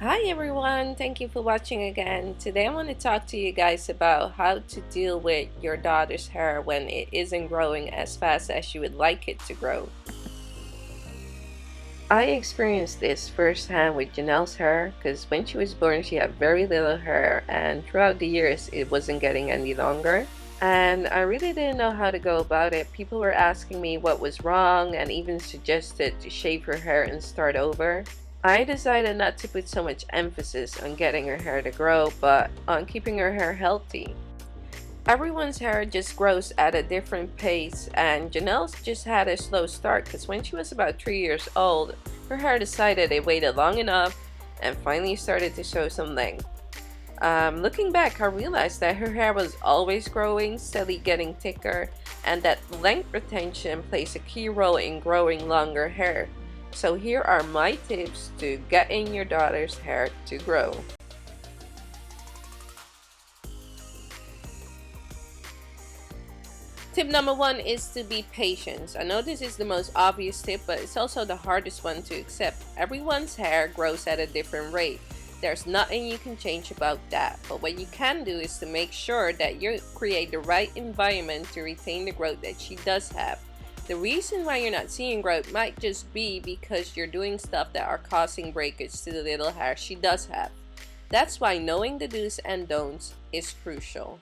Hi everyone, thank you for watching again. Today I want to talk to you guys about how to deal with your daughter's hair when it isn't growing as fast as you would like it to grow. I experienced this firsthand with Janelle's hair because when she was born she had very little hair, and throughout the years it wasn't getting any longer. And I really didn't know how to go about it. People were asking me what was wrong and even suggested to shave her hair and start over. I decided not to put so much emphasis on getting her hair to grow, but on keeping her hair healthy. Everyone's hair just grows at a different pace, and Janelle's just had a slow start because when she was about 3 years old, her hair decided it waited long enough and finally started to show some length. Looking back, I realized that her hair was always growing, steadily getting thicker, and that length retention plays a key role in growing longer hair. So here are my tips to getting your daughter's hair to grow. Tip number one is to be patient. I know this is the most obvious tip, but it's also the hardest one to accept. Everyone's hair grows at a different rate. There's nothing you can change about that, but what you can do is to make sure that you create the right environment to retain the growth that she does have. The reason why you're not seeing growth might just be because you're doing stuff that are causing breakage to the little hair she does have. That's why knowing the do's and don'ts is crucial.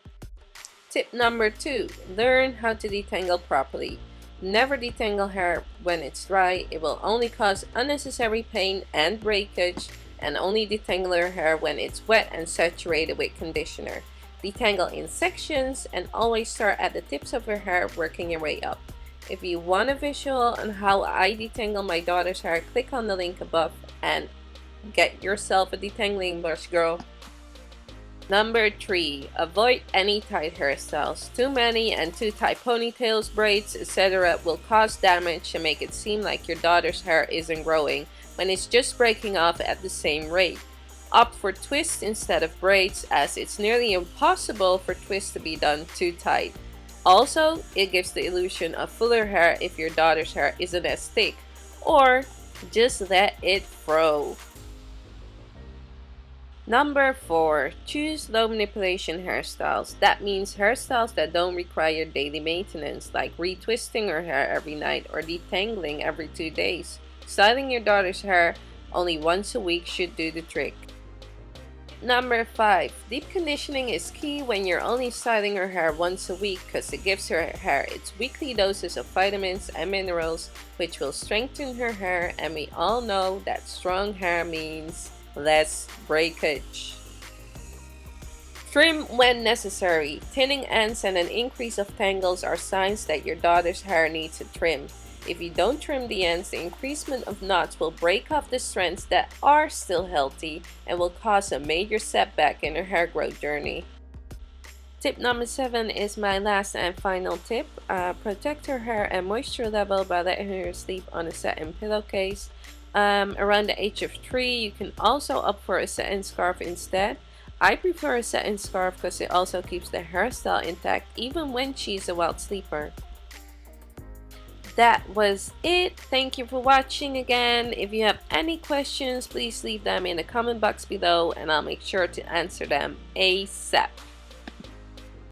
Tip number two, learn how to detangle properly. Never detangle hair when it's dry. It will only cause unnecessary pain and breakage, and only detangle her hair when it's wet and saturated with conditioner. Detangle in sections and always start at the tips of her hair, working your way up. If you want a visual on how I detangle my daughter's hair, click on the link above and get yourself a detangling brush, girl. Number three, avoid any tight hairstyles. Too many and too tight ponytails, braids, etc. will cause damage and make it seem like your daughter's hair isn't growing when it's just breaking off at the same rate. Opt for twists instead of braids, as it's nearly impossible for twists to be done too tight. Also, it gives the illusion of fuller hair if your daughter's hair isn't as thick, or just let it fro. Number four, choose low manipulation hairstyles. That means hairstyles that don't require daily maintenance, like retwisting her hair every night or detangling every 2 days. Styling your daughter's hair only once a week should do the trick. Number five, deep conditioning is key when you're only styling her hair once a week because it gives her hair its weekly doses of vitamins and minerals, which will strengthen her hair, and we all know that strong hair means less breakage. Trim when necessary. Thinning ends and an increase of tangles are signs that your daughter's hair needs a trim. If you don't trim the ends, the increasement of knots will break off the strands that are still healthy and will cause a major setback in her hair growth journey. Tip number seven is my last and final tip. Protect her hair and moisture level by letting her sleep on a satin pillowcase. Around the age of 3, you can also opt for a satin scarf instead. I prefer a satin scarf because it also keeps the hairstyle intact even when she's a wild sleeper. That was it. Thank you for watching again. If you have any questions, please leave them in the comment box below and I'll make sure to answer them ASAP.